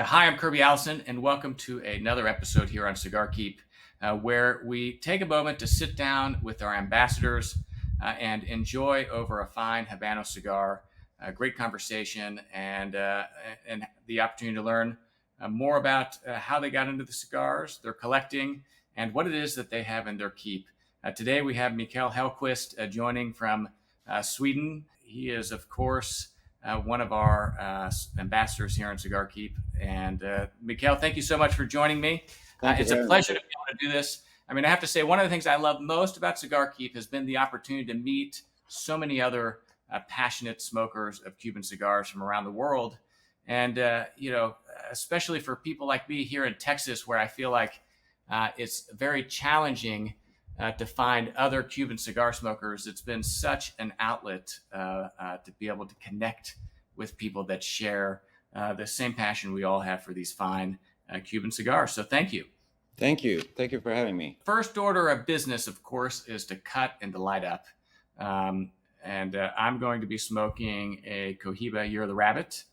Hi, I'm Kirby Allison, and welcome to another episode here on Cigar Keep, where we take a moment to sit down with our ambassadors and enjoy over a fine Habano cigar, a great conversation, and the opportunity to learn more about how they got into the cigars, their collecting, and what it is that they have in their keep. Today we have Mikael Hellqvist joining from Sweden. He is, of course, one of our ambassadors here on Cigar Keep. And Mikael, thank you so much for joining me. It's a pleasure to be able to do this. I mean, I have to say, one of the things I love most about Cigar Keep has been the opportunity to meet so many other passionate smokers of Cuban cigars from around the world. And, especially for people like me here in Texas, where I feel like it's very challenging to find other Cuban cigar smokers. It's been such an outlet to be able to connect with people that share the same passion we all have for these fine Cuban cigars. So thank you. Thank you. Thank you for having me. First order of business, of course, is to cut and to light up. I'm going to be smoking a Cohiba Year of the Rabbit.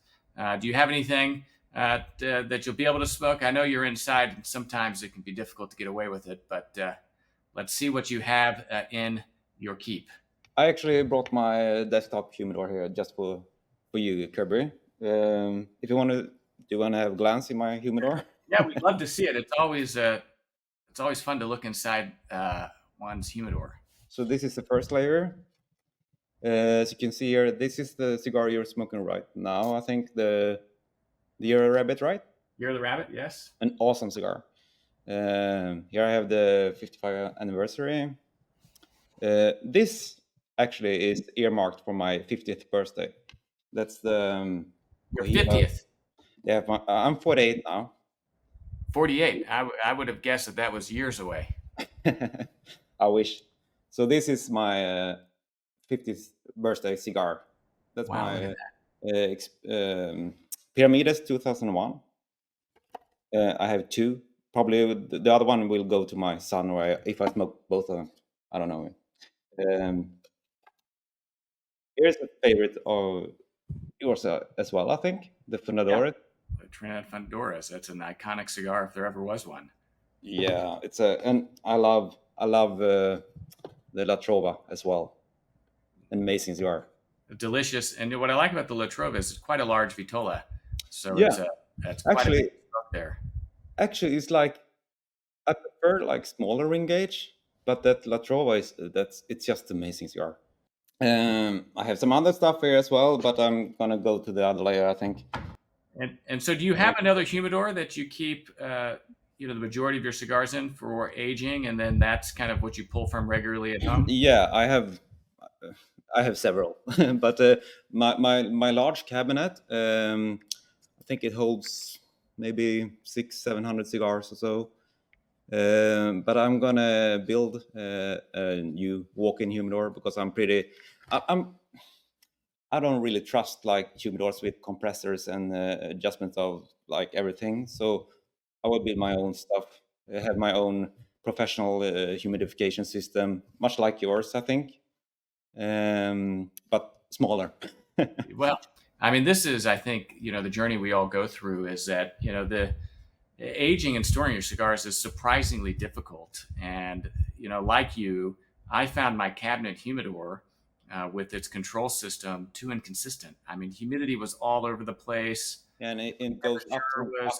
Do you have anything that you'll be able to smoke? I know you're inside, and sometimes it can be difficult to get away with it, but let's see what you have in your keep. I actually brought my desktop humidor here just for you, Kirby. If you do you want to have a glance in my humidor? Yeah, we'd love to see it. It's always fun to look inside one's humidor. So this is the first layer. As you can see here, this is the cigar you're smoking right now. I think the Year of the Rabbit, right? Year of the Rabbit, yes. An awesome cigar. Here I have the 55th anniversary. This actually is earmarked for my 50th birthday. That's the your 50th. Yeah, I'm 48 now. 48. I would have guessed that was years away. I wish. So this is my 50th birthday cigar. That's my Pyramides 2001. I have two. Probably the other one will go to my son, or if I smoke both of them. I don't know. Here's a favorite of yours as well, I think. The Fundadores. Yeah, the Trinidad Fundadores. That's an iconic cigar if there ever was one. Yeah, and I love the La Trova as well. An amazing cigar. Delicious. And what I like about the La Trova is it's quite a large Vitola. So yeah, it's quite actually, a big smoke there. Actually, it's like I prefer like smaller ring gauge, but that La Trova it's just amazing cigar. I have some other stuff here as well, but I'm gonna go to the other layer, I think. And so, do you have another humidor that you keep, the majority of your cigars in for aging, and then that's kind of what you pull from regularly at home? Yeah, I have several, but my large cabinet, I think it holds maybe 600-700 cigars or so. But I'm gonna build a new walk-in humidor because I don't really trust like humidors with compressors and adjustments of like everything. So I will build my own stuff. I have my own professional humidification system, much like yours, I think, but smaller. Well, I mean, this is, I think, the journey we all go through is that, the aging and storing your cigars is surprisingly difficult. And, like you, I found my cabinet humidor with its control system too inconsistent. I mean, humidity was all over the place. And it goes up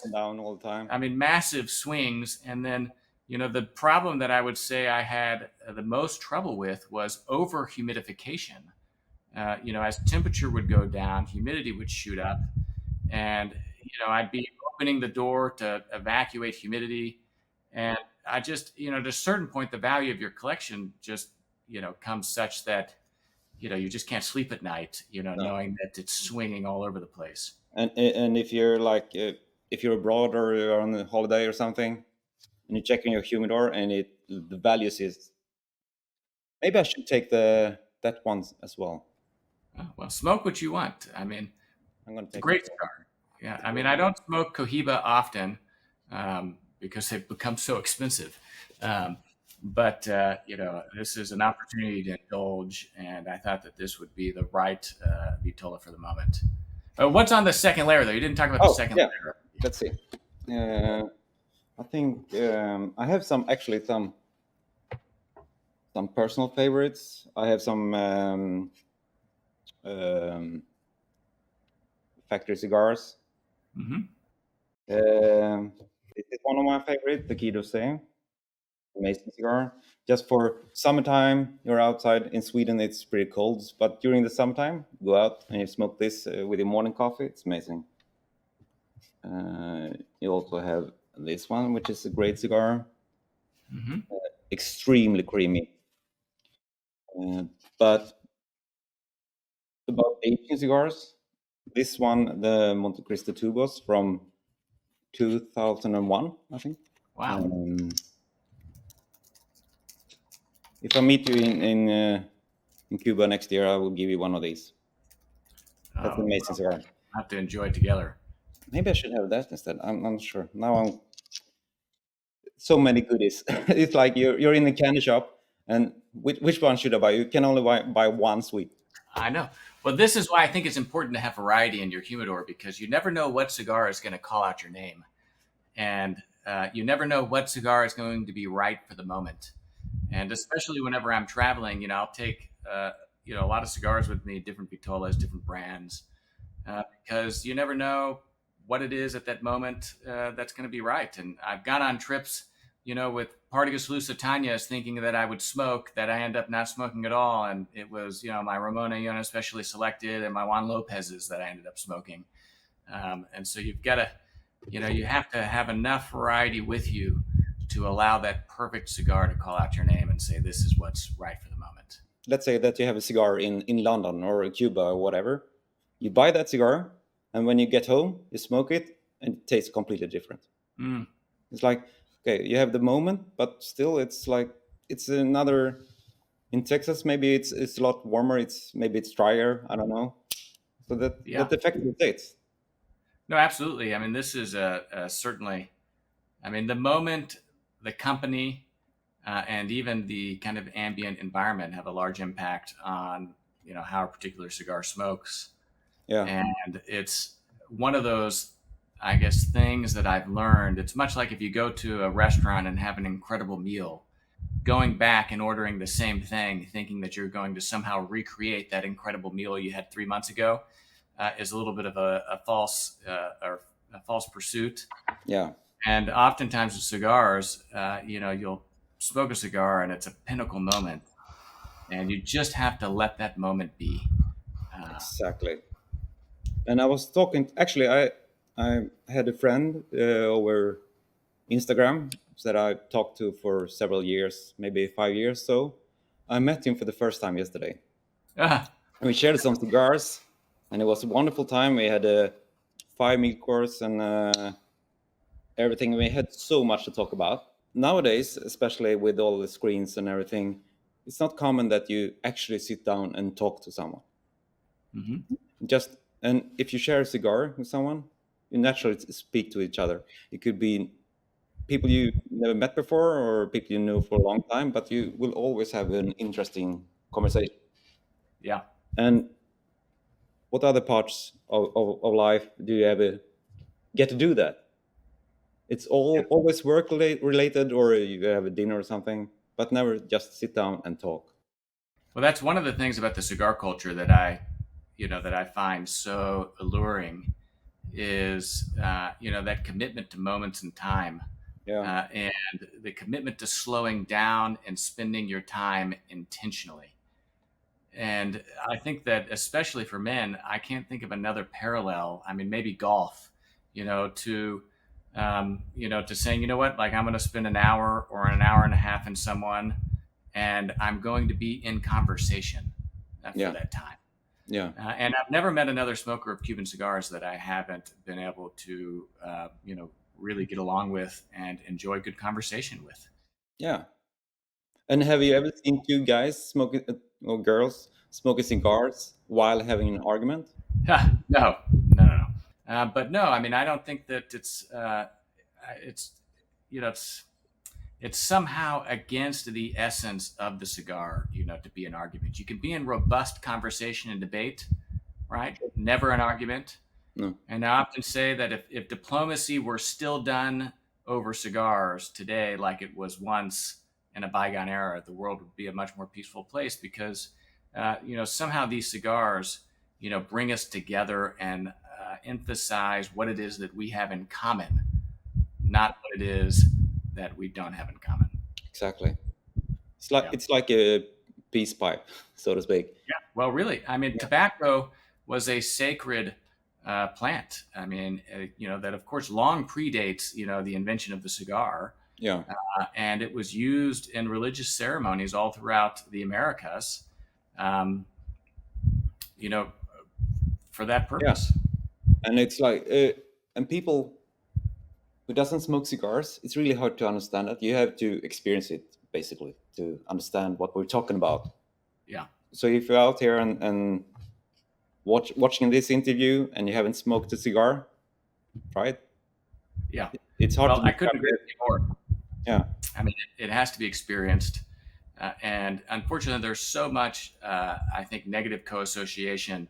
and down all the time. I mean, massive swings. And then, the problem that I would say I had the most trouble with was over humidification. As temperature would go down, humidity would shoot up. And, I'd be opening the door to evacuate humidity. And I just, at a certain point, the value of your collection just, comes such that, you just can't sleep at night, knowing that it's swinging all over the place. And if you're like, if you're abroad or you're on a holiday or something, and you're checking your humidor and the values is, maybe I should take that one as well. Oh, well, smoke what you want. I mean, it's a great cigar. Yeah, I mean, I don't smoke Cohiba often because they've become so expensive. But this is an opportunity to indulge, and I thought that this would be the right Vitola for the moment. What's on the second layer, though? You didn't talk about the second layer. let's see. I think I have some personal favorites. I have some um, factory cigars. Mm-hmm. This is one of my favorite, the Kido Say. Amazing cigar. Just for summertime, you're outside. In Sweden, it's pretty cold, but during the summertime, go out and you smoke this with your morning coffee. It's amazing. You also have this one, which is a great cigar, Mm-hmm. extremely creamy. But about aging cigars, this one, the Monte Cristo Tubos from 2001, I think. Wow. If I meet you in Cuba next year, I will give you one of these. That's an amazing cigar. We'll have to enjoy it together. Maybe I should have that instead. I'm not sure. Now I'm so many goodies. It's like you're in a candy shop, and which one should I buy? You can only buy one sweet. I know. Well, this is why I think it's important to have variety in your humidor, because you never know what cigar is going to call out your name. And you never know what cigar is going to be right for the moment. And especially whenever I'm traveling, I'll take, a lot of cigars with me, different vitolas, different brands, because you never know what it is at that moment that's going to be right. And I've gone on trips, with Partagas Lusitanas thinking that I would smoke, that I end up not smoking at all. And it was, my Ramona Yona specially selected and my Juan Lopez's that I ended up smoking. And so you've got to, you have to have enough variety with you to allow that perfect cigar to call out your name and say, this is what's right for the moment. Let's say that you have a cigar in London or Cuba or whatever. You buy that cigar, and when you get home, you smoke it, and it tastes completely different. Mm. It's like, okay, you have the moment, but still, it's like it's another. In Texas, maybe it's a lot warmer. Maybe it's drier. I don't know. So that affects the taste. No, absolutely. I mean, this is certainly. I mean, the moment, the company, and even the kind of ambient environment have a large impact on how a particular cigar smokes. Yeah. And it's one of those, I guess, things that I've learned. It's much like if you go to a restaurant and have an incredible meal, going back and ordering the same thing, thinking that you're going to somehow recreate that incredible meal you had 3 months ago, is a little bit of a false pursuit. Yeah. And oftentimes with cigars, you'll smoke a cigar and it's a pinnacle moment, and you just have to let that moment be. Exactly. And I was talking. Actually, I had a friend over Instagram that I talked to for several years, maybe 5 years. So I met him for the first time yesterday. Ah. And we shared some cigars, and it was a wonderful time. We had a 5-meal course and everything. We had so much to talk about. Nowadays, especially with all the screens and everything, it's not common that you actually sit down and talk to someone. Mm-hmm. And if you share a cigar with someone, you naturally speak to each other. It could be people you never met before or people you know for a long time, but you will always have an interesting conversation. Yeah. And what other parts of life do you ever get to do that? It's always work related, or you have a dinner or something, but never just sit down and talk. Well, that's one of the things about the cigar culture that I find so alluring is, that commitment to moments in time. Yeah. And the commitment to slowing down and spending your time intentionally. And I think that especially for men, I can't think of another parallel. I mean, maybe golf, to saying, like I'm going to spend an hour or an hour and a half in someone, and I'm going to be in conversation for that time. Yeah. And I've never met another smoker of Cuban cigars that I haven't been able to, really get along with and enjoy good conversation with. Yeah. And have you ever seen two guys smoking or girls smoking cigars while having an argument? No. But no, I mean, I don't think that it's somehow against the essence of the cigar, to be an argument. You can be in robust conversation and debate, right? Never an argument. No. And I often say that if diplomacy were still done over cigars today, like it was once in a bygone era, the world would be a much more peaceful place because, somehow these cigars, bring us together and emphasize what it is that we have in common, not what it is that we don't have in common. Exactly. It's like a peace pipe, so to speak. Yeah. Well, really, I mean, Yeah. tobacco was a sacred plant. I mean, that of course long predates, the invention of the cigar. Yeah. And it was used in religious ceremonies all throughout the Americas, um, you know, for that Yeah. purpose. And it's like, and people who doesn't smoke cigars, it's really hard to understand that. You have to experience it basically to understand what we're talking about. Yeah. So if you're out here and watching this interview and you haven't smoked a cigar, try it. Yeah. It's hard Well, to I couldn't describe agree it. with you more. Yeah. I mean, it has to be experienced. And unfortunately, there's so much, I think, negative co-association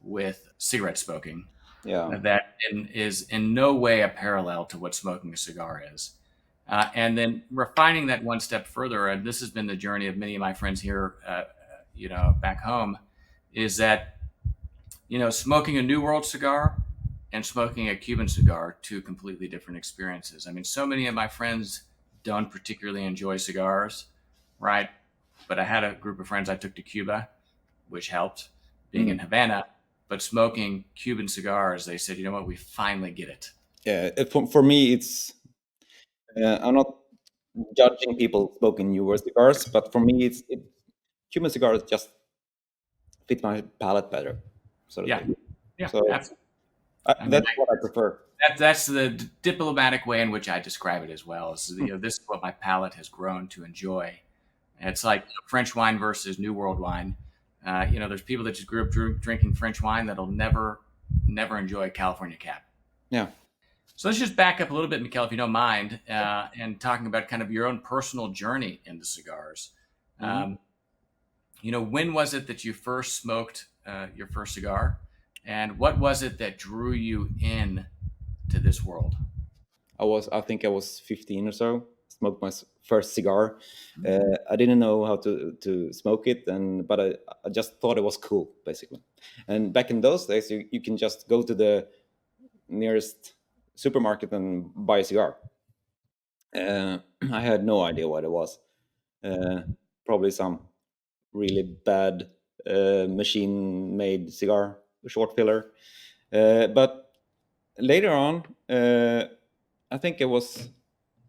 with cigarette smoking Yeah. that is in no way a parallel to what smoking a cigar is. And then refining that one step further, and this has been the journey of many of my friends here, back home, is that, smoking a New World cigar and smoking a Cuban cigar, two completely different experiences. I mean, so many of my friends don't particularly enjoy cigars, right? But I had a group of friends I took to Cuba, which helped being in Mm. Havana. But smoking Cuban cigars, they said, you know what, we finally get it. Yeah. For me, it's I'm not judging people smoking newer cigars, but for me, Cuban cigars just fit my palate better, so to Yeah, speak. yeah, So absolutely. I mean, that's what I prefer. that's the diplomatic way in which I describe it as well. Is, this is what my palate has grown to enjoy. And it's like French wine versus New World wine. There's people that just grew up drinking French wine that'll never enjoy California Cab. Yeah. So let's just back up a little bit, Mikael, if you don't mind, and talking about kind of your own personal journey into cigars. Mhm. When was it that you first smoked your first cigar, and what was it that drew you in to this world? I think I was 15 or so. Smoked my first cigar. I didn't know how to smoke it, but I just thought it was cool, basically. And back in those days, you can just go to the nearest supermarket and buy a cigar. I had no idea what it was. Uh, Probably some really bad machine-made cigar, short filler. But later on, I think it was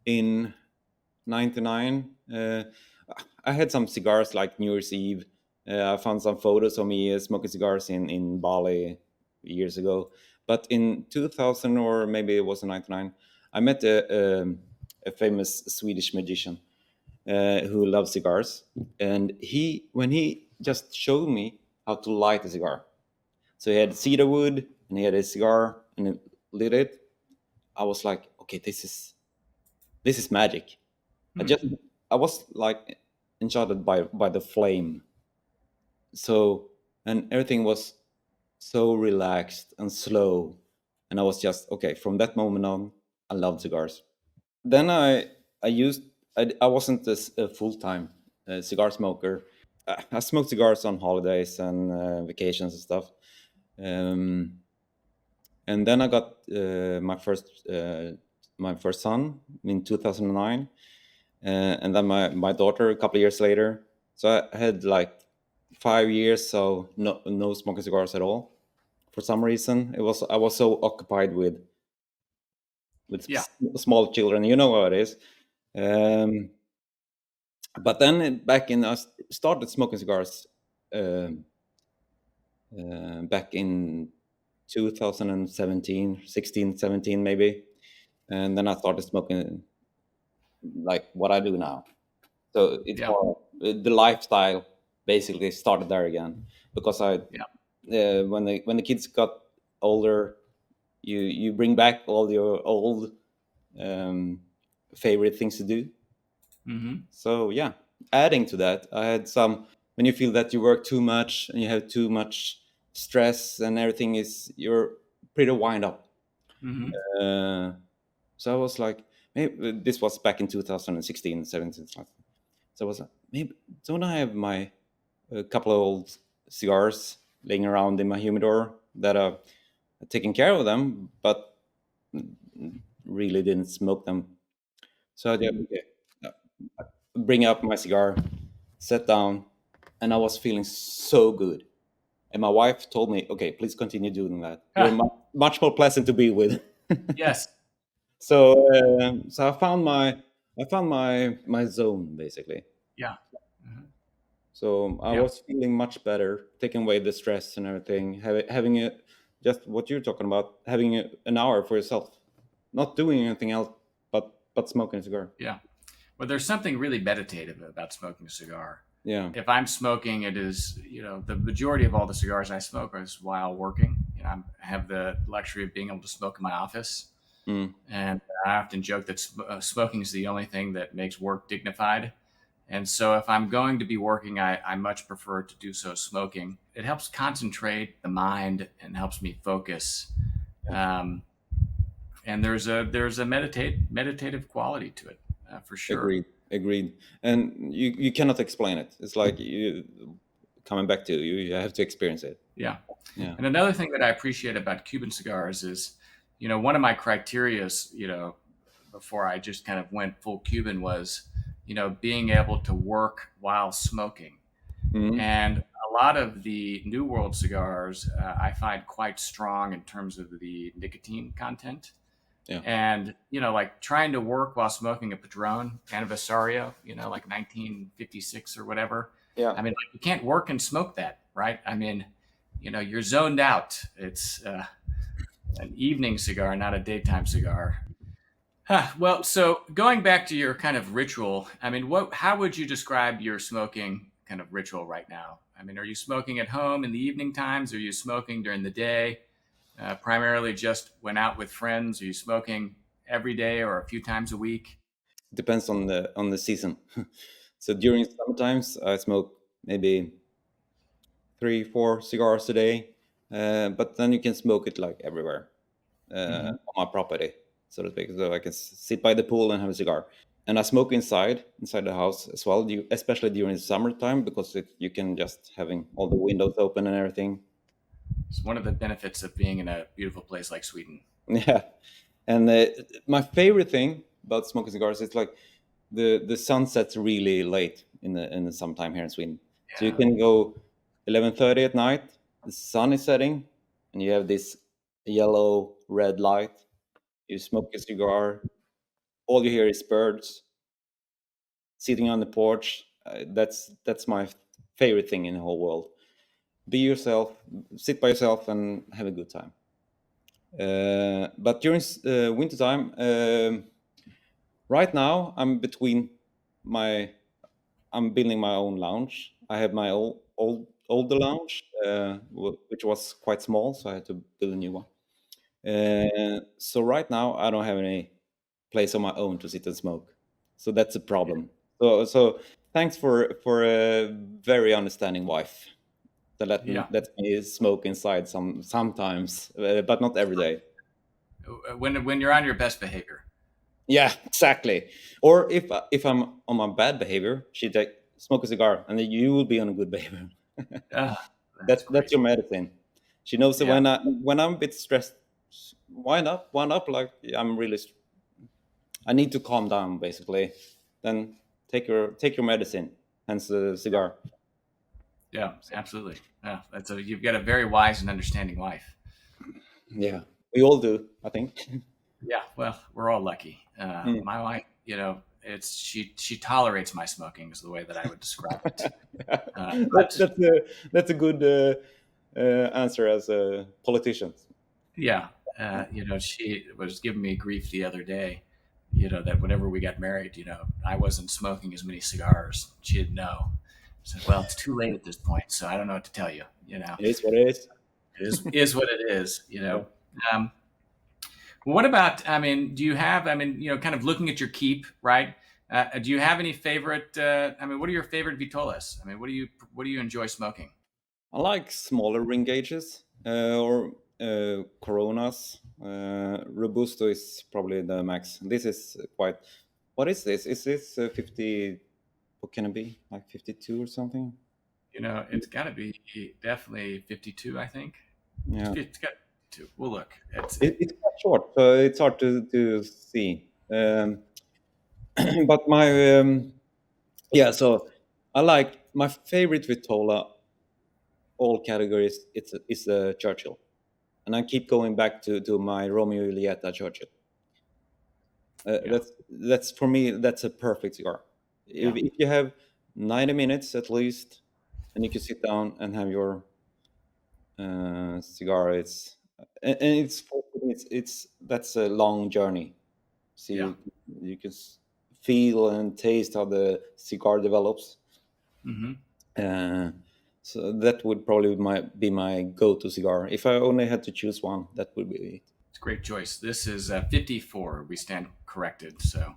in '99. I had some cigars like New Year's Eve. I found some photos of me smoking cigars in Bali years ago. But in 2000, or maybe it was in '99, I met a famous Swedish magician who loves cigars, and when he just showed me how to light a cigar. So he had cedar wood and he had a cigar and he lit it. I was like, okay, this is magic. I Hmm. just I was like enchanted by the flame. So, and everything was so relaxed and slow, and I was just okay. From that moment on, I loved cigars. Then I used I wasn't a full time cigar smoker. I smoked cigars on holidays and vacations and stuff. Um, and then I got my first son in 2009, and then my daughter a couple of years later. So I had like 5 years of no smoking cigars at all. For some reason, I was so occupied with Yeah. small children. You know how it is. Um, but then back in I started smoking cigars um back in 2017, 16, 17 maybe, and then I started smoking like what I do now. So it's Yeah. more the lifestyle basically started there again because I Yeah. when the kids got older, you bring back all your old um, favorite things to do. Hmm. So yeah, adding to that, I had some when you feel that you work too much and you have too much stress and everything is you're pretty wind up. Hmm. So I was like, maybe this was back in 2016, 17. So I was like, maybe don't I have my a couple of old cigars laying around in my humidor that are taking care of them, but really didn't smoke them. So I did, okay, bring up my cigar, sat down, and I was feeling so good. And my wife told me, "Okay, please continue doing that. You're much more pleasant to be with." Yes. So I found my zone basically. Yeah. Mhm. So I Yeah. was feeling much better, taking away the stress and everything, having it just what you're talking about, having an hour for yourself, not doing anything else but smoking a cigar. Yeah. Well, there's something really meditative about smoking a cigar. Yeah, If I'm smoking, it is, the majority of all the cigars I smoke is while working. I have the luxury of being able to smoke in my office. mm, And I often joke that smoking is the only thing that makes work dignified. And so if I'm going to be working, I much prefer to do so smoking. It helps concentrate the mind and helps me focus. yeah, Um, and there's a meditative quality to it, for sure. agreed. And you cannot explain it. It's like you coming back to you have to experience it. Yeah. Yeah. And another thing that I appreciate about Cuban cigars is, one of my criterias, before I just kind of went full Cuban was, being able to work while smoking. Hmm. And a lot of the New World cigars I find quite strong in terms of the nicotine content. Yeah. And, like trying to work while smoking a Padron Anniversario, like 1956 or whatever. Yeah. I mean, like, you can't work and smoke that, right? I mean, you're zoned out. It's an evening cigar, not a daytime cigar. Huh. Well, so going back to your kind of ritual, I mean, how would you describe your smoking kind of ritual right now? I mean, are you smoking at home in the evening times? Are you smoking during the day? Primarily just when out with friends? Are you smoking every day or a few times a week? Depends on the season. So during summer times, I smoke maybe 3, 4 cigars a day, but then you can smoke it like everywhere Hmm. on my property, so to speak. So I can sit by the pool and have a cigar. And I smoke inside the house as well, especially during the summertime because you can just having all the windows open and everything. It's one of the benefits of being in a beautiful place like Sweden. Yeah, and my favorite thing about smoking cigars is like the sun sets really late in the summertime here in Sweden. So you Yeah. can go 11:30 at night. The sun is setting, and you have this yellow red light. You smoke a cigar. All you hear is birds sitting on the porch. That's my favorite thing in the whole world. Be yourself, sit by yourself, and have a good time. But during wintertime, right now my I'm building my own lounge. I have my older lounge, which was quite small, so I had to build a new one. So right now I don't have any place on my own to sit and smoke. So that's a problem. So thanks for a very understanding wife that Yeah. lets me smoke inside sometimes, but not every day. When you're on your best behavior. Yeah, exactly. Or if I'm on my bad behavior, she take smoke a cigar, and then you will be on a good behavior. That's That's great. your medicine. She knows that Yeah. when I'm a bit stressed, wind up like I'm really. I need to calm down, basically. Then take your medicine, hence the cigar. Yeah, absolutely. Yeah, you've got a very wise and understanding wife. Yeah, we all do, I think. Yeah, well, we're all lucky. Mm. My wife, she tolerates my smoking is the way that I would describe it. that, But that's a good answer as a politician. yeah, she was giving me grief the other day. That whenever we got married, I wasn't smoking as many cigars. She didn't know. I said, "Well, it's too late at this point, so I don't know what to tell you." It is what it is. It is what it is. Yeah. Um, What about, I mean, do you have, I mean, kind of looking at your keep, right? Do you have any favorite, I mean, what are your favorite vitolas? I mean, what do you enjoy smoking? I like smaller ring gauges, or Coronas. Robusto is probably the max. This is quite. What is this? Is this 50? What can it be? Like 52 or something? It's got to be definitely 52, I think. Yeah. It's got to. Well, look, It's quite short, so it's hard to see. But my yeah, so I like my favorite Vitola, all categories. It's a Churchill, and I keep going back to my Romeo and Julieta Churchill. yeah, That's for me. That's a perfect cigar. yeah. If you have 90 minutes at least, and you can sit down and have your cigar, and it's for me, it's that's a long journey. So Yeah. you can feel and taste how the cigar develops. Hmm. Uh, so that would probably be my go-to cigar. If I only had to choose one, that would be it. It's a great choice. This is 54. We stand corrected. So,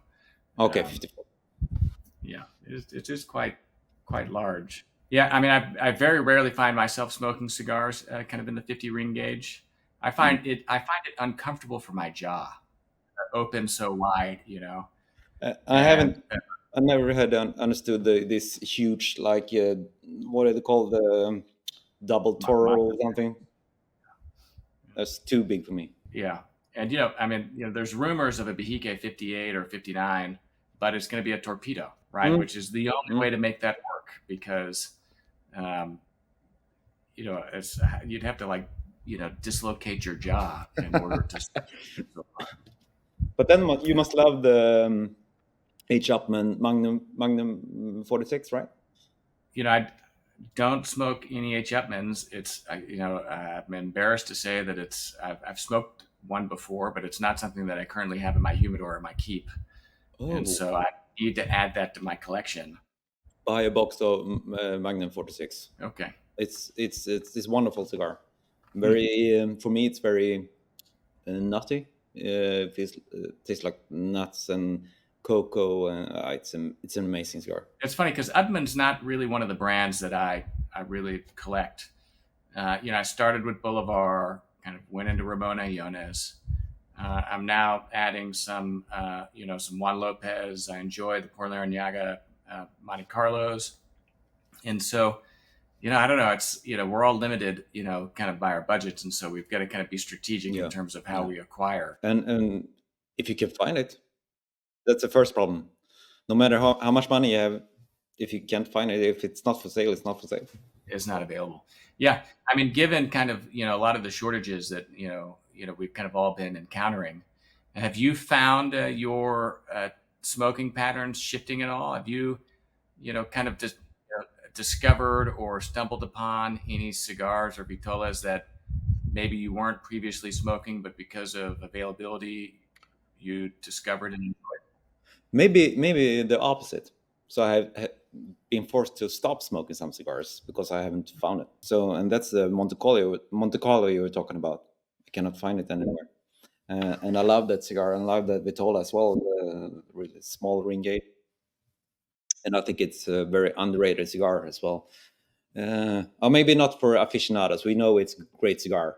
Okay, um, 54. yeah, it is quite large. Yeah, I mean, I very rarely find myself smoking cigars kind of in the 50 ring gauge. Mm. I find it uncomfortable for my jaw, open so wide, I and haven't. I never had understood this huge, like, what are they called, the double my, my, Toro or something. That's too big for me. yeah, and I mean, there's rumors of a Behike 58 or 59, but it's going to be a torpedo, right? Mm, Which is the only mm. way to make that work because, um, it's you'd have to like dislocate your jaw in order to. But then you must love the H. Upmann Magnum 46, right? I don't smoke any H. Upmans. I'm embarrassed to say that I've smoked one before, but it's not something that I currently have in my humidor or my keep, and Oh, so I need to add that to my collection. buy a box of Magnum 46. Okay. It's this wonderful cigar. Hmm. Very for me, it's very nutty. Tastes like nuts and cocoa. It's an amazing cigar. It's funny because Udman's not really one of the brands that I really collect. I started with Bolivar, kind of went into Ramona Iones. I'm now adding some Juan Lopez. I enjoy the Por Larrañaga Monte Carlos, and so I don't know. It's we're all limited, kind of by our budgets, and so we've got to kind of be strategic in Yeah, terms of how yeah. we acquire. And if you can find it, that's the first problem. No matter how much money you have, if you can't find it, if it's not for sale, it's not for sale. Is not available. Yeah, I mean, given kind of a lot of the shortages that we've kind of all been encountering, have you found your smoking patterns shifting at all? Have you kind of just discovered or stumbled upon any cigars or vitolas that maybe you weren't previously smoking, but because of availability, you discovered and enjoyed? Maybe the opposite. So I have been forced to stop smoking some cigars because I haven't found it. So, and that's the Monte Carlo you were talking about. I cannot find it anywhere. And I love that cigar and I love that Vitola as well, the really small ring gate. And I think it's a very underrated cigar as well. Or maybe not for aficionados. We know it's a great cigar.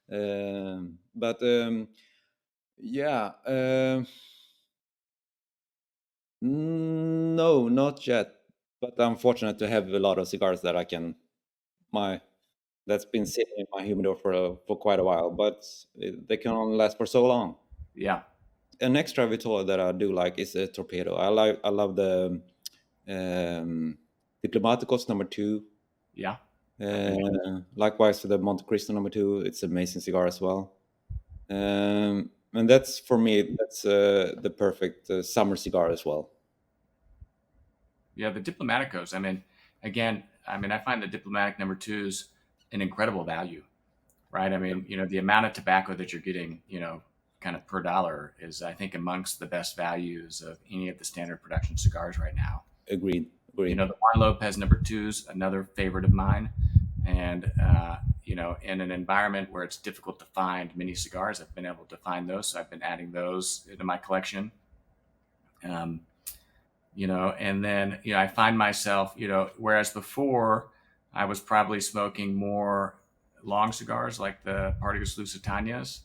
But yeah. No, not yet. But I'm fortunate to have a lot of cigars that I can my that's been sitting in my humidor for quite a while. But they can only last for so long. Yeah, An extra Vitola that I do like is a Torpedo. I love the Diplomaticos number 2. yeah. I've been Likewise for the Monte Cristo number 2. It's an amazing cigar as well. And that's for me. That's the perfect summer cigar as well. Yeah, the Diplomaticos. I mean, again, I find the Diplomatic number twos an incredible value, right? I mean, the amount of tobacco that you're getting, kind of per dollar is, I think, amongst the best values of any of the standard production cigars right now. Agreed. Agreed. The Juan Lopez number twos, another favorite of mine. And, in an environment where it's difficult to find many cigars, I've been able to find those. So I've been adding those into my collection. Um, and then I find myself, whereas before I was probably smoking more long cigars like the Partagas Lusitanas.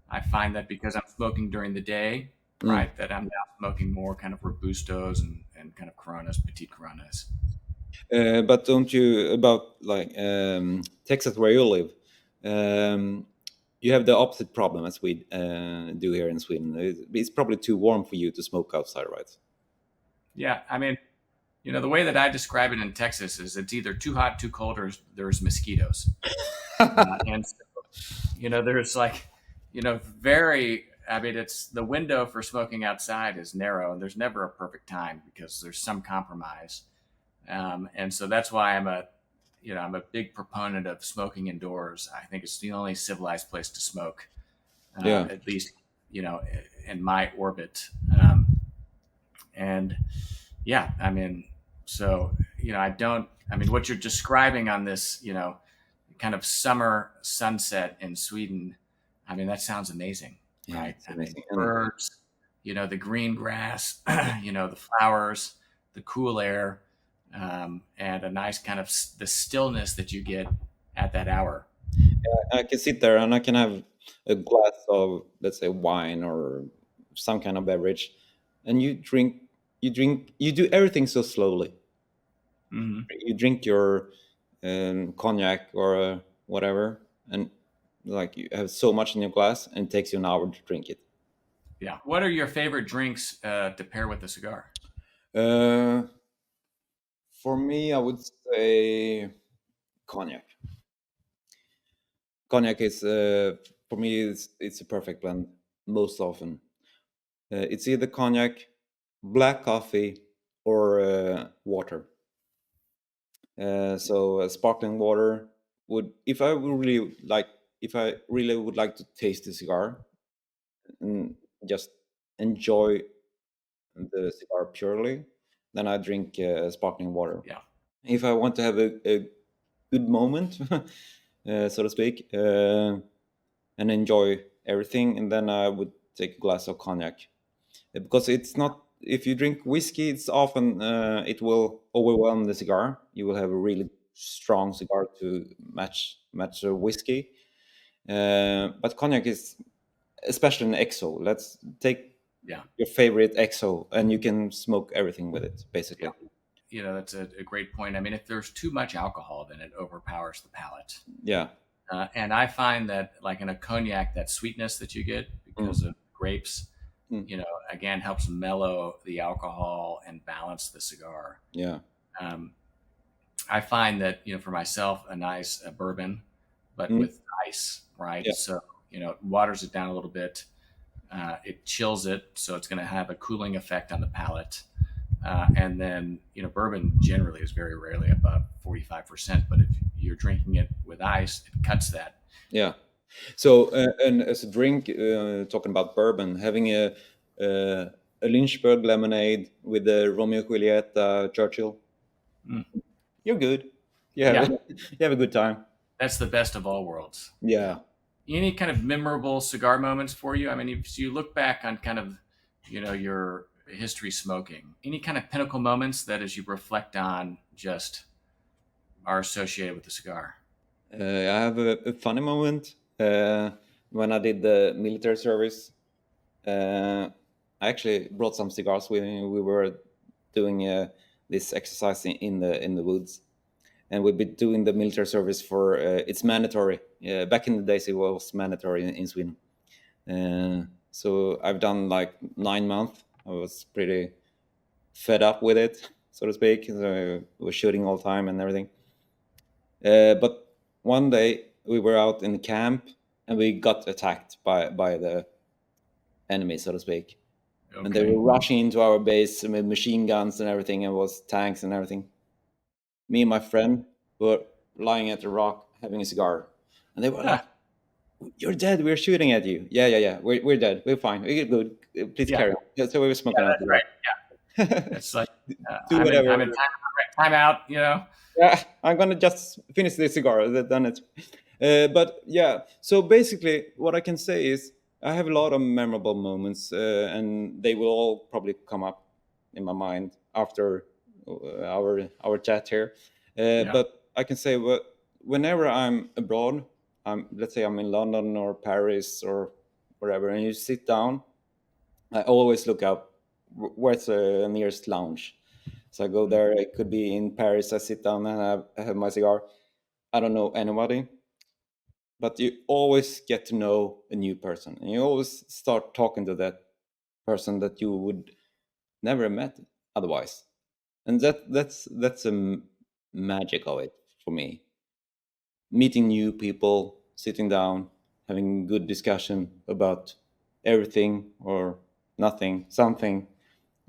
I find that because I'm smoking during the day, Mm. right, that I'm now smoking more kind of Robustos and kind of Coronas, Petite Coronas. But don't you about like Texas where you live? You have the opposite problem as we do here in Sweden. It's probably too warm for you to smoke outside, right? Yeah, I mean, the way that I describe it in Texas is it's either too hot, too cold, or there's mosquitoes. And so, there's like, very, I mean, it's the window for smoking outside is narrow, and there's never a perfect time because there's some compromise. And so that's why I'm a big proponent of smoking indoors. I think it's the only civilized place to smoke, Yeah, at least, in my orbit. And yeah, I mean, so, what you're describing on this, kind of summer sunset in Sweden, I mean, that sounds amazing, yeah, right? it's I mean, amazing. And birds, the green grass, the flowers, the cool air, and a nice kind of the stillness that you get at that hour. I can sit there and I can have a glass of, let's say, wine or some kind of beverage, and you do everything so slowly. Hmm. You drink your cognac or whatever, and like you have so much in your glass, and it takes you an hour to drink it. Yeah. What are your favorite drinks to pair with a cigar? Uh, for me, I would say cognac. Cognac is for me it's a perfect blend most often. It's either cognac, black coffee, or water. So sparkling water would, if I really would like to taste the cigar and just enjoy the cigar purely, then I drink sparkling water. Yeah. If I want to have a good moment, so to speak, and enjoy everything, and then I would take a glass of cognac. Because it's not, if you drink whiskey, it's often it will overwhelm the cigar. You will have a really strong cigar to match a whiskey. But cognac is, especially an XO. Let's take Yeah. your favorite XO, and you can smoke everything with it, Yeah. basically. That's a great point. I mean, if there's too much alcohol, then it overpowers the palate. Yeah. And I find that, like in a cognac, that sweetness that you get because Mm. of grapes, Mm. again, helps mellow the alcohol and balance the cigar. Yeah. Um, I find that, for myself, a nice bourbon, but Mm. with ice, right? Yeah. So, it waters it down a little bit. It chills it, so it's going to have a cooling effect on the palate. And then, bourbon generally is very rarely above 45%, but if you're drinking it with ice, it cuts that. Yeah. So, and as a drink, talking about bourbon, having uh, a Lynchburg lemonade with the Romeo and Juliet Churchill, Mm. you're good. Yeah, You have a good time. that's the best of all worlds. Yeah. Yeah. Any kind of memorable cigar moments for you? I mean, if you look back on kind of, your history smoking, any kind of pinnacle moments that as you reflect on just are associated with the cigar? I have a funny moment when I did the military service. I actually brought some cigars with me. We were doing this exercise in the woods, and we've been doing the military service for it's mandatory. Back in the days, it was mandatory in Sweden. So I've done like 9 months. I was pretty fed up with it, so to speak. So I was shooting all the time and everything. But one day we were out in camp and we got attacked by the enemy, so to speak. And they Okay. were rushing into our base with machine guns and everything, and was tanks and everything. Me and my friend were lying at the rock having a cigar, and they were like, Ah, "You're dead. We're shooting at you." Yeah, yeah, yeah. We're dead. We're fine. We're good. Please yeah, carry on. Yeah, so we were yeah, smoking out that's the right. cigar. It's like Do I'm whatever. in time out. Yeah, I'm gonna just finish the cigar. Then it's. But yeah, so basically, what I can say is I have a lot of memorable moments, and they will all probably come up in my mind after our chat here. Yeah. But I can say, whenever I'm abroad, let's say I'm in London or Paris or wherever, and you sit down, I always look up where's the nearest lounge. So I go there. It could be in Paris. I sit down and I have my cigar. I don't know anybody, but you always get to know a new person, and you always start talking to that person that you would never have met otherwise. And that's the magic of it for me. Meeting new people, sitting down, having good discussion about everything or nothing, something,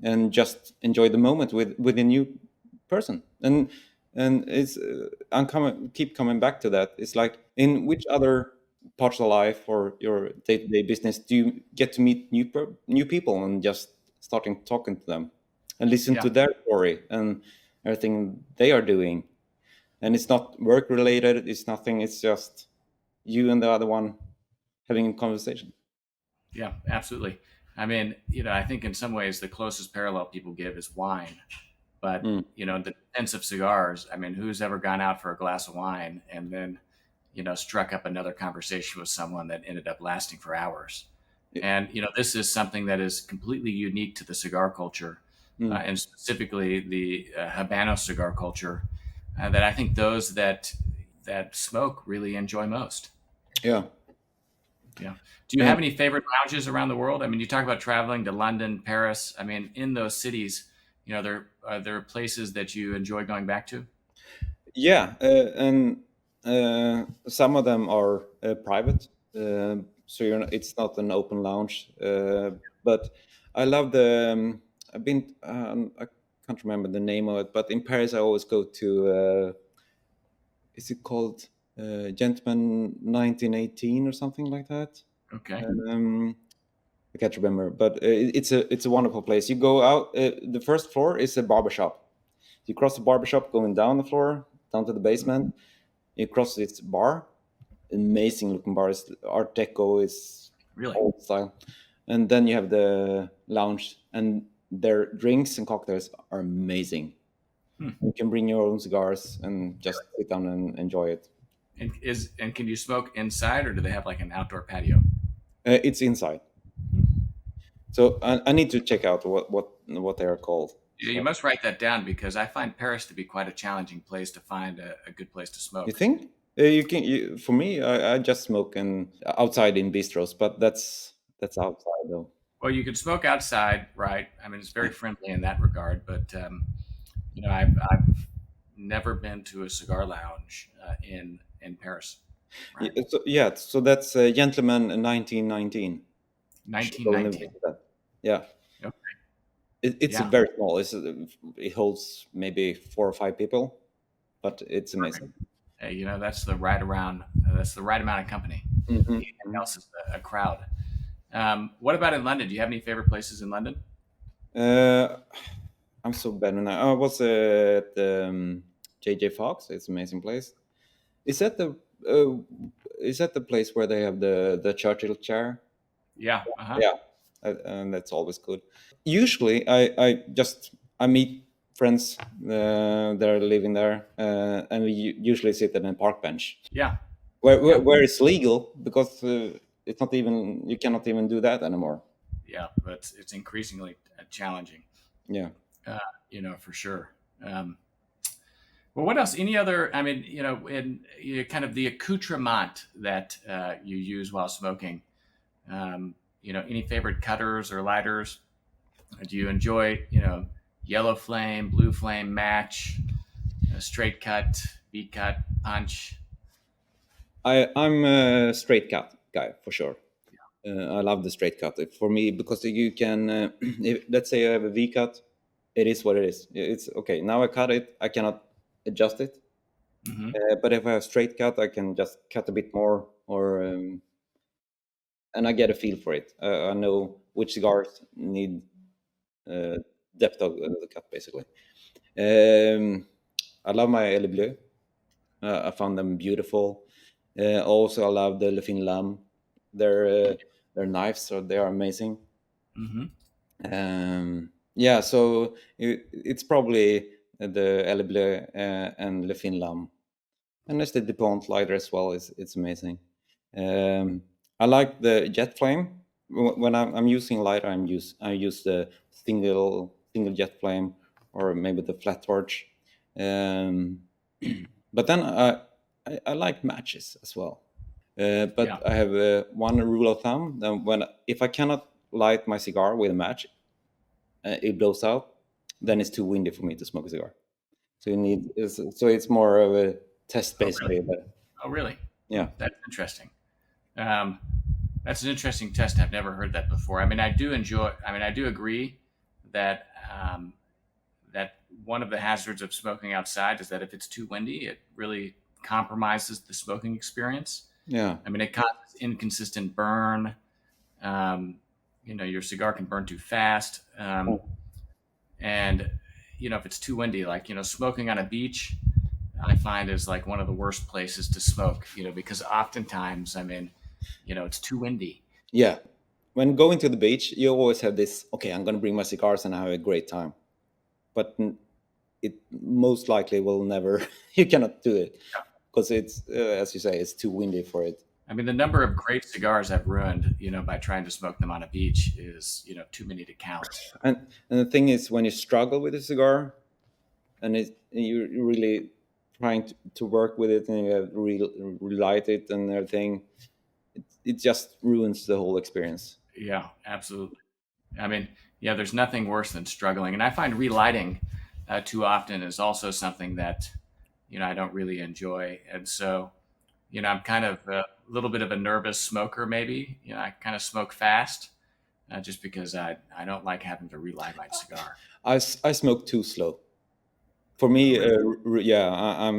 and just enjoy the moment with a new person. And it's I'm coming keep coming back to that. It's like, in which other parts of life or your day-to-day business do you get to meet new people and just starting talking to them and listen Yeah. to their story and everything they are doing? And it's not work related, it's nothing, it's just you and the other one having a conversation. Yeah, absolutely. I mean, I think in some ways the closest parallel people give is wine. But, Mm. the defense of cigars, I mean, who's ever gone out for a glass of wine and then, struck up another conversation with someone that ended up lasting for hours? And, this is something that is completely unique to the cigar culture, Mm. and specifically the Habano cigar culture, that I think those that smoke really enjoy most. Yeah. Yeah. Do you have And any favorite lounges around the world? I mean, you talk about traveling to London, Paris. I mean, in those cities, there are there places that you enjoy going back to? yeah, and some of them are private, so it's not an open lounge. But I love the. I've been. I can't remember the name of it, but in Paris I always go to. Is it called Gentleman 1918 or something like that? Okay. Um, I can't remember, but it's a wonderful place. You go out. The first floor is a barbershop. You cross the barbershop, going down the floor, down to the basement. You cross this bar, amazing looking bar. It's Art Deco, is Really? old style, and then you have the lounge, and their drinks and cocktails are amazing. Hmm. You can bring your own cigars and just sit down and enjoy it. And can you smoke inside, or do they have like an outdoor patio? It's inside, so I need to check out what they are called. Yeah, you So, must write that down because I find Paris to be quite a challenging place to find a good place to you smoke. think you can? For me, I just smoke and outside in bistros, but that's outside though. Well, you can smoke outside, right? I mean, it's very friendly in that regard, but I've never been to a cigar lounge in Paris, right? So that's Gentleman 1919. You should go and 1919. visit that. Yeah, Okay. it's Yeah. very small. It holds maybe 4 or 5 people, but it's Perfect. amazing. Hey, that's the right around. That's the right amount of company. Hmm. Anything else is a crowd. What about in London? Do you have any favorite places in London? Uh, I'm so bad now. I was at JJ Fox. It's an amazing place. Is that the uh, is that the place where they have the Churchill chair? Yeah. Uh huh. Yeah, and that's always good. Usually, I meet friends that are living there, and we usually sit on a park bench Yeah. where Yeah. it's legal, because it's not even you cannot even do that anymore. Yeah. But it's increasingly challenging. Yeah. Uh, for sure. Well, what else? Any other? I mean, in kind of the accoutrement that you use while smoking. Any favorite cutters or lighters? Do you enjoy, yellow flame, blue flame, match, straight cut, beat cut, punch? I'm a straight cut guy for sure. I love the straight cut for me, because you can, let's say I have a V cut, it is what it is. It's okay. Now I cut it, I cannot adjust it. Hmm. But if I have straight cut, I can just cut a bit more, or and I get a feel for it. I know which cigars need uh, depth of the cut, basically. Um, I love my Elle Bleu. I found them beautiful. Also, I love the Le Fin Lam. Their knives, so they are amazing. Hmm. Yeah, so it's probably the Elle Bleu and Le Fin Lam, and there's the Dupont lighter as well. It's amazing. Um, I like the jet flame. When I'm using lighter, I use the single jet flame, or maybe the flat torch. Um, but then I like matches as well. Yeah. But I have one rule of thumb: that when if I cannot light my cigar with a match, it blows out. Then it's too windy for me to smoke a cigar. So so it's more of a test Oh, really? basically. But Oh, really? yeah, That's interesting. Um, that's an interesting test. I've never heard that before. I mean, I do enjoy. I mean, I do agree that that one of the hazards of smoking outside is that if it's too windy, it really compromises the smoking experience. yeah. I mean, it causes inconsistent burn. Um, your cigar can burn too fast. And if it's too windy, like smoking on a beach, I find is like one of the worst places to smoke. Because oftentimes, I mean, it's too windy. Yeah. When going to the beach, you always have this, okay, I'm going to bring my cigars and have a great time. But it most likely will never, you cannot do it because as you say, it's too windy for it. I mean, the number of great cigars I've ruined, by trying to smoke them on a beach is, too many to count. And the thing is, when you struggle with a cigar and you're really trying to work with it and you have relight it and everything, it just ruins the whole experience. Yeah, absolutely. I mean, yeah, there's nothing worse than struggling. And I find relighting too often is also something that, I don't really enjoy. And so, I'm kind of a little bit of a nervous smoker, maybe. I kind of smoke fast just because I don't like having to relight my cigar. I smoke too slow. For Oh, me, really? yeah,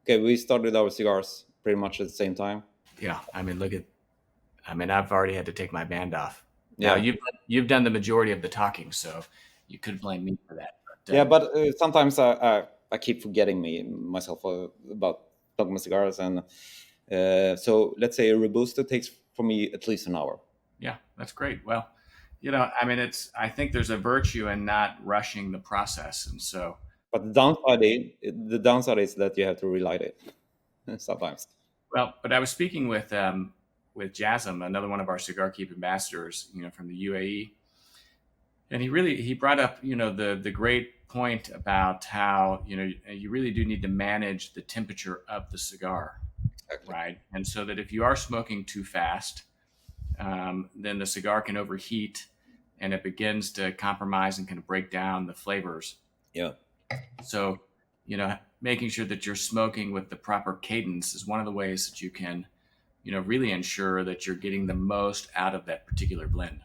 okay. We started our cigars pretty much at the same time. Yeah. I mean, I've already had to take my band off. Now, Yeah, you've done the majority of the talking, so you could blame me for that. But yeah, but sometimes I keep forgetting myself about smoking my cigars, and so let's say a robusto takes for me at least an hour. yeah, that's great. Well, I mean, I think there's a virtue in not rushing the process. And so, But the downside is that you have to relight it sometimes. well, but I was speaking with Jasm, another one of our Cigar Keep ambassadors, from the UAE, and he brought up, the great point about how, you really do need to manage the temperature of the cigar, Exactly. right? And so that if you are smoking too fast, then the cigar can overheat and it begins to compromise and kind of break down the flavors. Yeah. So, making sure that you're smoking with the proper cadence is one of the ways that you can, really ensure that you're getting the most out of that particular blend.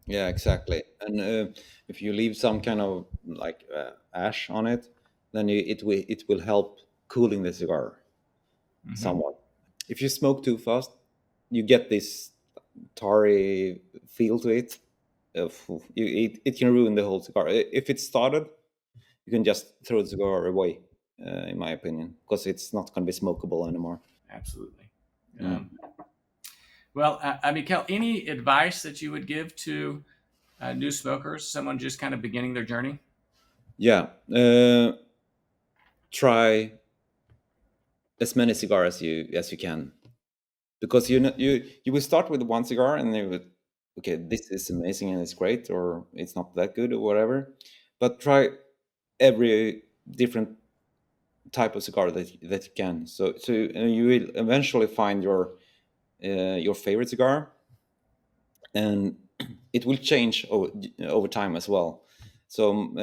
Yeah, exactly. And if you leave some kind of like ash on it, then it will help cooling the cigar Hmm. somewhat. If you smoke too fast, you get this tarry feel to it. It can ruin the whole cigar. If it's started, you can just throw the cigar away, in my opinion, because it's not going to be smokable anymore. Absolutely. Yeah. Um, well, Mikael, any advice that you would give to new smokers, someone just kind of beginning their journey? Yeah. Try as many cigars as you can, because you will start with one cigar and you would, okay, this is amazing and it's great, or it's not that good or whatever, but try every different type of cigar that you can, so you will eventually find your favorite cigar, and it will change over time as well. So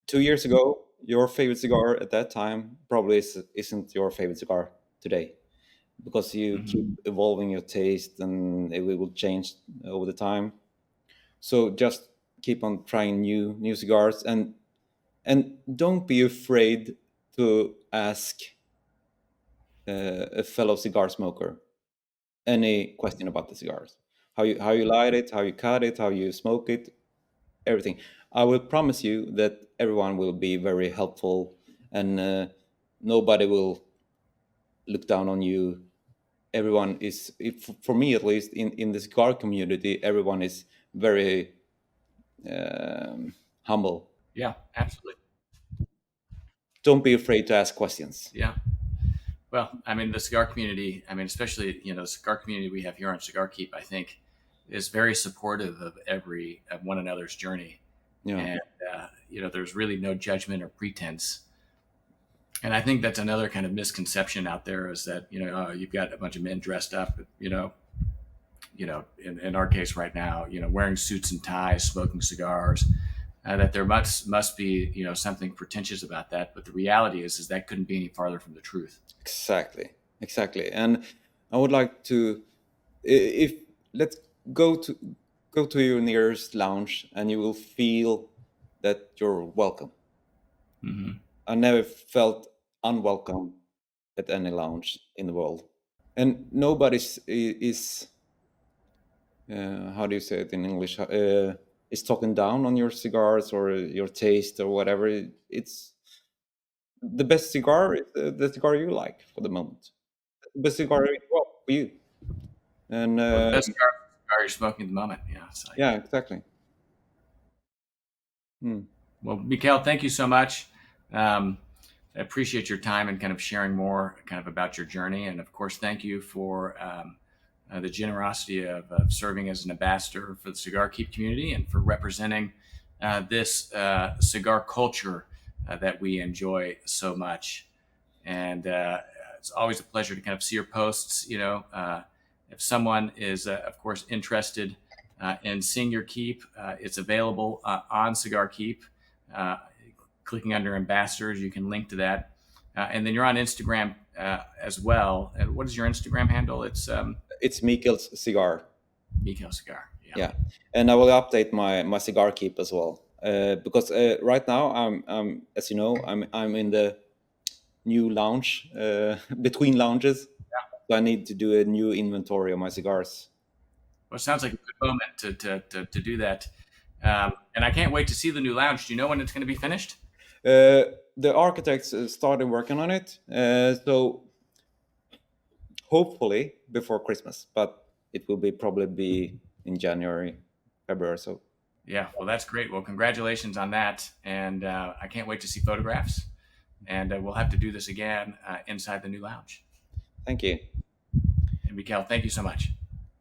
2 years ago your favorite cigar at that time probably isn't your favorite cigar today, because you keep Hmm. evolving your taste and it will change over the time. So just keep on trying new cigars, and don't be afraid to ask a fellow cigar smoker any question about the cigars, how you light it, how you cut it, how you smoke it, everything. I will promise you that everyone will be very helpful, and nobody will look down on you. Everyone is, if, for me at least, in the cigar community, everyone is very humble. Yeah, absolutely. Don't be afraid to ask questions. Yeah. Well, I mean, the cigar community, I mean, especially, the cigar community we have here on Cigar Keep, I think is very supportive of one another's journey. Yeah, And, there's really no judgment or pretense. And I think that's another kind of misconception out there is that, you've got a bunch of men dressed up, in our case right now, wearing suits and ties, smoking cigars, that there must be, something pretentious about that. But the reality is that couldn't be any farther from the truth. exactly. And I would like to, if let's go to your nearest lounge, and you will feel that you're welcome. Mm-hmm. I never felt unwelcome at any lounge in the world, and nobody's is how do you say it in English? Is talking down on your cigars or your taste or whatever. It's the best cigar is the cigar you like for the moment. The best cigar for you. And Well, the best cigar you're smoking at the moment. It's like, yeah, exactly. Hmm. well, Mikael, thank you so much. I appreciate your time and kind of sharing more kind of about your journey. And of course, thank you for the generosity of serving as an ambassador for the Cigar Keep community and for representing this cigar culture that we enjoy so much. And it's always a pleasure to kind of see your posts. If someone is, of course, interested in seeing your keep, it's available on Cigar Keep. Clicking under ambassadors, you can link to that. And then you're on Instagram as well. And what is your Instagram handle? It's Mikael's cigar. Mikael Cigar. Yeah, and I will update my Cigar Keep as well, because right now I'm as you know I'm in the new lounge between lounges. So I need to do a new inventory of my cigars. Well, it sounds like a good moment to do that. And I can't wait to see the new lounge. Do you know when it's going to be finished? The architects started working on it, so hopefully before Christmas, but it will probably be in January, February or so. Yeah, well, that's great. Well, congratulations on that. And I can't wait to see photographs. And we'll have to do this again inside the new lounge. Thank you. And Mikael, thank you so much.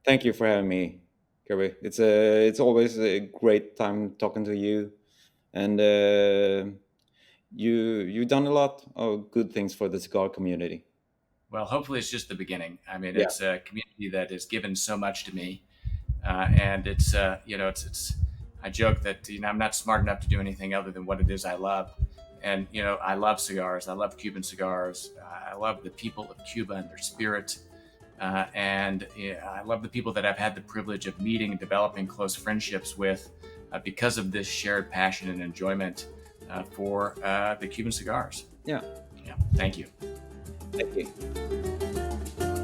Thank you for having me, Kirby. It's always a great time talking to you, and you've done a lot of good things for the cigar community. Well, hopefully it's just the beginning. I mean, Yeah. it's a community that has given so much to me, and it's. I joke that I'm not smart enough to do anything other than what it is I love, and I love cigars. I love Cuban cigars. I love the people of Cuba and their spirit, and I love the people that I've had the privilege of meeting and developing close friendships with because of this shared passion and enjoyment for the Cuban cigars. Yeah. Yeah. Thank you. Thank you.